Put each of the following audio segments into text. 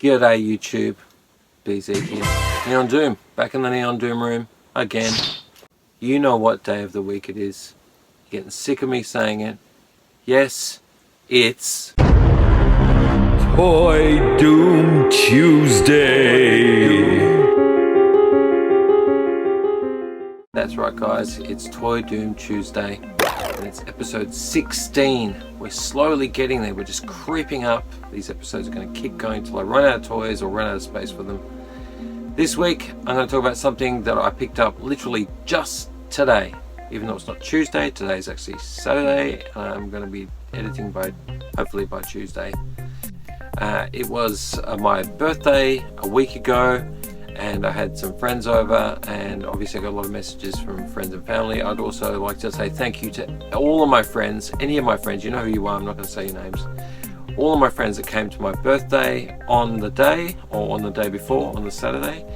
G'day YouTube, BZ here. Neon Doom, back in the Neon Doom room again. You know what day of the week it is. You're getting sick of me saying it. Yes, it's Toy Doom Tuesday. That's right guys, it's Toy Doom Tuesday and it's episode 16. We're slowly getting there, we're just creeping up. These episodes are going to keep going till I run out of toys or run out of space for them. This week I'm going to talk about something that I picked up literally just today. Even though it's not Tuesday, today's actually Saturday. I'm going to be editing hopefully by Tuesday. It was my birthday a week ago, and I had some friends over, and obviously I got a lot of messages from friends and family. I'd also like to say thank you to all of my friends, any of my friends, you know who you are, I'm not going to say your names. All of my friends that came to my birthday on the day, or on the day before, on the Saturday.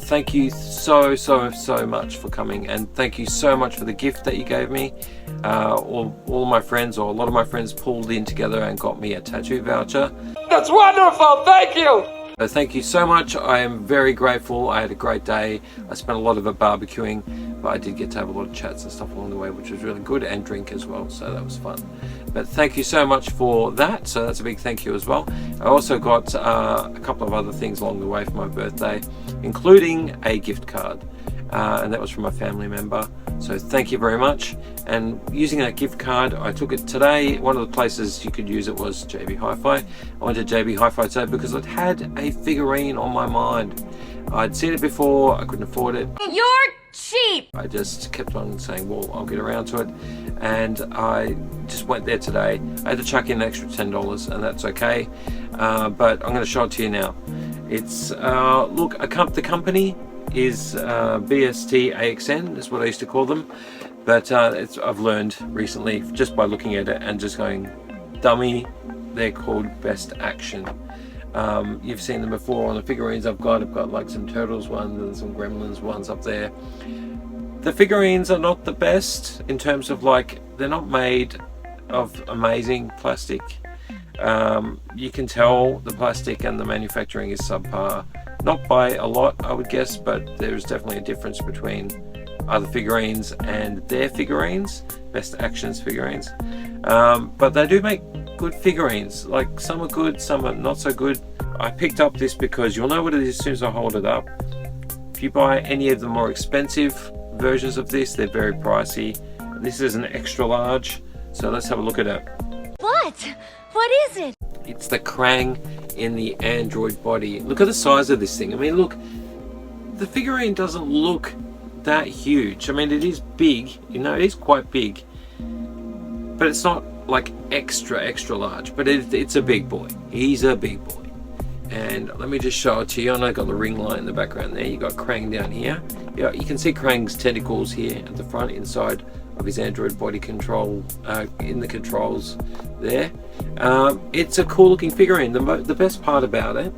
Thank you so much for coming, and thank you so much for the gift that you gave me. All of my friends, or a lot of my friends, pulled in together and got me a tattoo voucher. That's wonderful, thank you! So thank you so much. I am very grateful. I had a great day. I spent a lot of it barbecuing, but I did get to have a lot of chats and stuff along the way, which was really good, and drink as well, so that was fun. But thank you so much for that, so that's a big thank you as well. I also got a couple of other things along the way for my birthday, including a gift card, and that was from a family member, so thank you very much. And using that gift card, I took it today. One of the places you could use it was JB Hi-Fi. I went to JB Hi-Fi today because I'd had a figurine on my mind. I'd seen it before, I couldn't afford it. You're cheap! I just kept on saying, well, I'll get around to it. And I just went there today. I had to chuck in an extra $10, and that's okay. But I'm going to show it to you now. It's, look, the company is BST AXN, is what I used to call them. But I've learned recently, just by looking at it and just going, dummy, they're called BST AXN. You've seen them before on the figurines I've got like some Turtles ones and some Gremlins ones up there. The figurines are not the best in terms of, like, they're not made of amazing plastic. You can tell the plastic and the manufacturing is subpar. Not by a lot, I would guess, but there's definitely a difference between other figurines and their figurines, BST AXN's figurines. But they do make good figurines. Like, some are good, some are not so good. I picked up this because you'll know what it is as soon as I hold it up. If you buy any of the more expensive versions of this, they're very pricey. This is an extra large, so let's have a look at it. What is it? It's the Krang in the Android body. Look at the size of this thing. I mean, look, the figurine doesn't look that huge. I mean, it is big, you know, it is quite big, but it's not like extra large, but it's a big boy. He's a big boy. And let me just show it to you. I know I've got the ring light in the background there. You got Krang down here. Yeah, you can see Krang's tentacles here at the front, inside of his Android body control, in the controls there. It's a cool looking figurine. The best part about it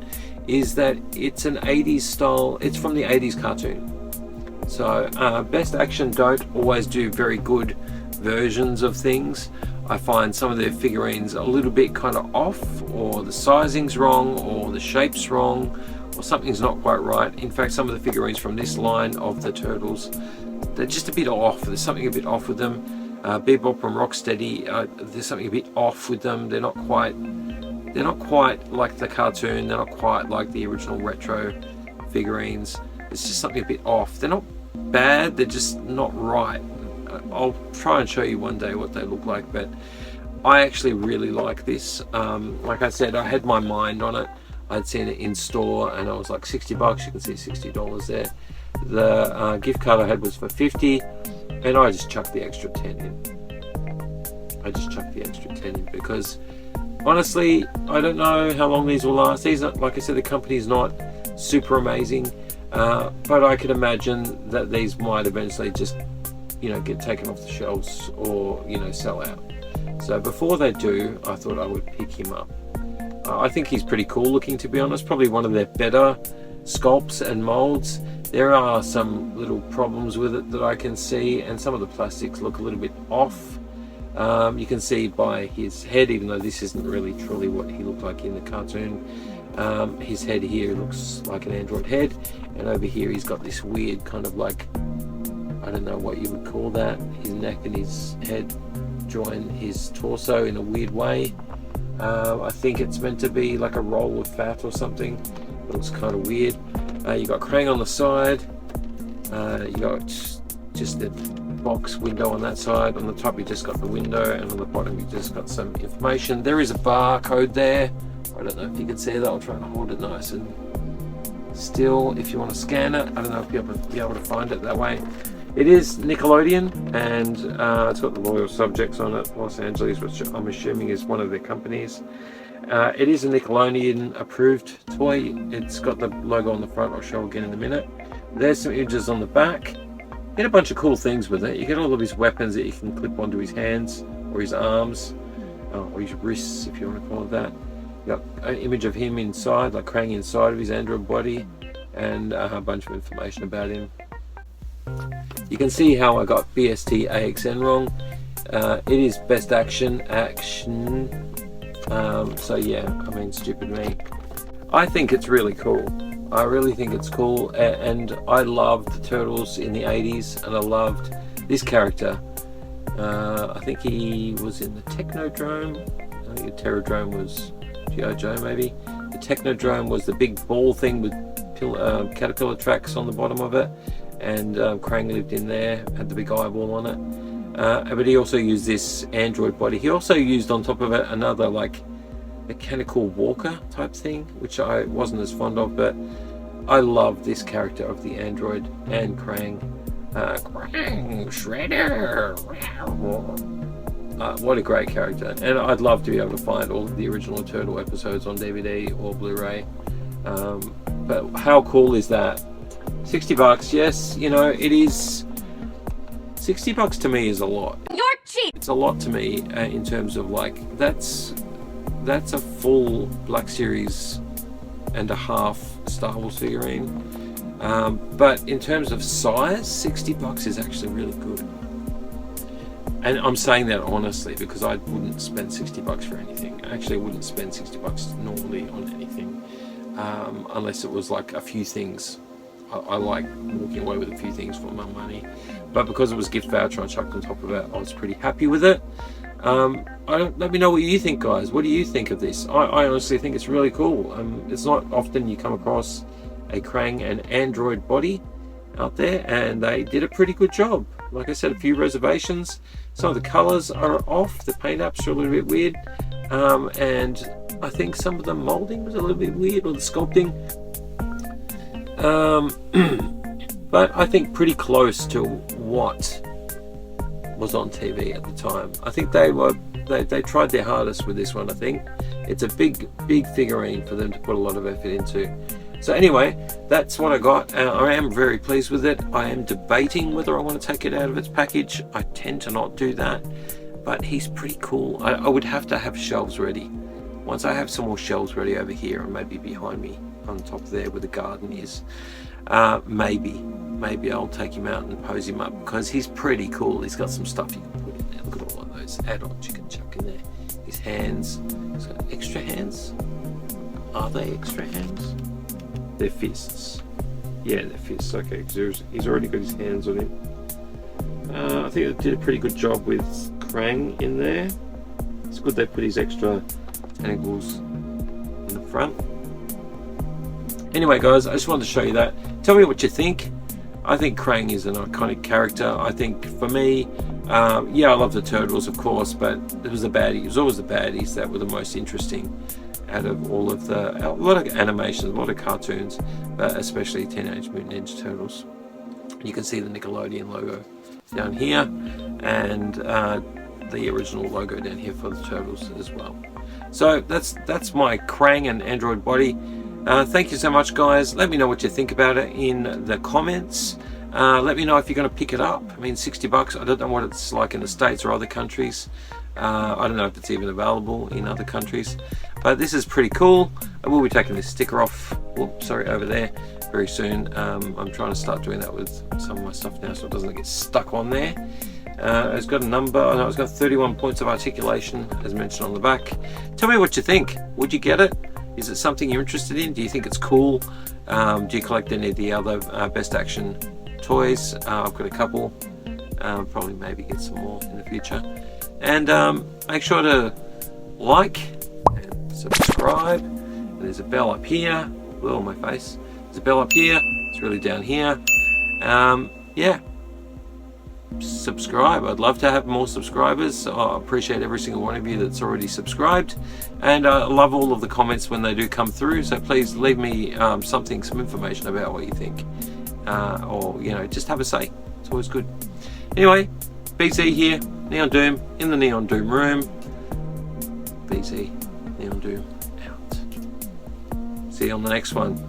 is that it's an 80s style. It's from the 80s cartoon. So BST AXN don't always do very good versions of things. I find some of their figurines a little bit kind of off, or the sizing's wrong, or the shape's wrong, or something's not quite right. In fact, some of the figurines from this line of the Turtles, they're just a bit off. There's something a bit off with them. Bebop and Rocksteady, there's something a bit off with them. They're not quite like the cartoon. They're not quite like the original retro figurines. It's just something a bit off. They're not bad, they're just not right. I'll try and show you one day what they look like, but I actually really like this. Like I said, I had my mind on it. I'd seen it in store and I was like, $60, you can see $60 there. The gift card I had was for $50, and I just chucked the extra 10 in. Because honestly, I don't know how long these will last. These are, like I said, the company's not super amazing, but I could imagine that these might eventually just, you know, get taken off the shelves or, you know, sell out. So before they do, I thought I would pick him up. I think he's pretty cool looking, to be honest. Probably one of their better sculpts and molds. There are some little problems with it that I can see, and some of the plastics look a little bit off. You can see by his head, even though this isn't really truly what he looked like in the cartoon, his head here looks like an android head, and over here he's got this weird kind of like, I don't know what you would call that, his neck and his head join his torso in a weird way. I think it's meant to be like a roll of fat or something. It looks kind of weird. You got Krang on the side. You got just the box window on that side. On the top you just got the window, and on the bottom you just got some information. There is a barcode there. I don't know if you can see that. I'll try and hold it nice and still if you want to scan it. I don't know if you'll be able to find it that way. It is Nickelodeon, and it's got the loyal subjects on it, Los Angeles, which I'm assuming is one of their companies. It is a Nickelodeon approved toy. It's got the logo on the front. I'll show again in a minute. There's some images on the back. You get a bunch of cool things with it. You get all of his weapons that you can clip onto his hands or his arms, or his wrists, if you want to call it that. You got an image of him inside, like Krang inside of his android body, and a bunch of information about him. You can see how I got BST AXN wrong. It is Best Action. So yeah, I mean, stupid me. I think it's really cool. I really think it's cool, and I loved the Turtles in the 80s, and I loved this character. I think he was in the Technodrome. I think the Terradrome was G.I. Joe, maybe. The Technodrome was the big ball thing with caterpillar tracks on the bottom of it, and Krang lived in there, had the big eyeball on it. But he also used this android body. He also used on top of it another like mechanical walker type thing, which I wasn't as fond of, but I love this character of the android and Krang. Krang Shredder. What a great character, and I'd love to be able to find all of the original Turtle episodes on DVD or Blu-ray. But how cool is that? $60, yes, you know, it is. $60 to me is a lot. You're cheap! It's a lot to me in terms of like, that's a full Black Series and a half Star Wars figurine. But in terms of size, $60 is actually really good. And I'm saying that honestly because I wouldn't spend $60 for anything. I actually wouldn't spend $60 normally on anything, unless it was like a few things. I like walking away with a few things for my money, but because it was gift voucher I chucked on top of it, I was pretty happy with it. Let me know what you think, guys. What do you think of this? I honestly think it's really cool. It's not often you come across a Krang and android body out there, and they did a pretty good job. Like I said, a few reservations. Some of the colors are off. The paint apps are a little bit weird, and I think some of the molding was a little bit weird, or the sculpting. But I think pretty close to what was on TV at the time. I think they tried their hardest with this one. I think it's a big figurine for them to put a lot of effort into. So anyway, that's what I got. I am very pleased with it. I am debating whether I want to take it out of its package. I tend to not do that, but he's pretty cool. I would have to have shelves ready. Once I have some more shelves ready over here, and maybe behind me on top there where the garden is, maybe I'll take him out and pose him up, because he's pretty cool. He's got some stuff you can put in there. Look at all of those add-ons you can chuck in there. His hands, he's got extra hands. Are they extra hands? They're fists. Yeah, they're fists. Okay, because he's already got his hands on him. I think they did a pretty good job with Krang in there. It's good they put his extra tentacles in the front. Anyway, guys, I just wanted to show you that. Tell me what you think. I think Krang is an iconic character. I think for me, yeah, I love the Turtles, of course, but it was always the baddies that were the most interesting out of all of a lot of animations, a lot of cartoons, but especially Teenage Mutant Ninja Turtles. You can see the Nickelodeon logo down here, and the original logo down here for the Turtles as well. So that's my Krang and android body. Thank you so much, guys. Let me know what you think about it in the comments. Let me know if you're going to pick it up. I mean, $60. I don't know what it's like in the States or other countries. I don't know if it's even available in other countries, but this is pretty cool. I will be taking this sticker off, over there very soon. I'm trying to start doing that with some of my stuff now so it doesn't get stuck on there. It's got a number. I know it's got 31 points of articulation, as mentioned on the back. Tell me what you think. Would you get it? Is it something you're interested in? Do you think it's cool? Do you collect any of the other Best Action toys? I've got a couple. Probably maybe get some more in the future. And make sure to like and subscribe. And there's a bell up here. Oh, my face. There's a bell up here. It's really down here. Yeah. Subscribe. I'd love to have more subscribers. I appreciate every single one of you that's already subscribed, and I love all of the comments when they do come through, so please leave me some information about what you think, or just have a say. It's always good. Anyway, BZ here, Neon Doom in the Neon Doom room. BZ, Neon Doom out. See you on the next one.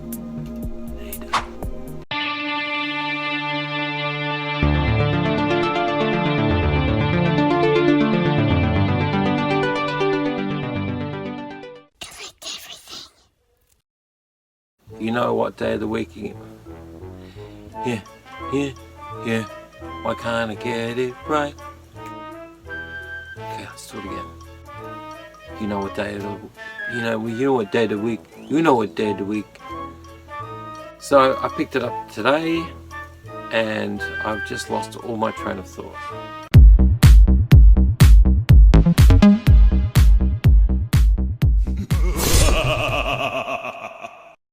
You know what day of the week you get. Yeah. Why can't I get it right? Okay, let's do it again. You know what day of the what day of the week. You know what day of the week. So I picked it up today and I've just lost all my train of thought.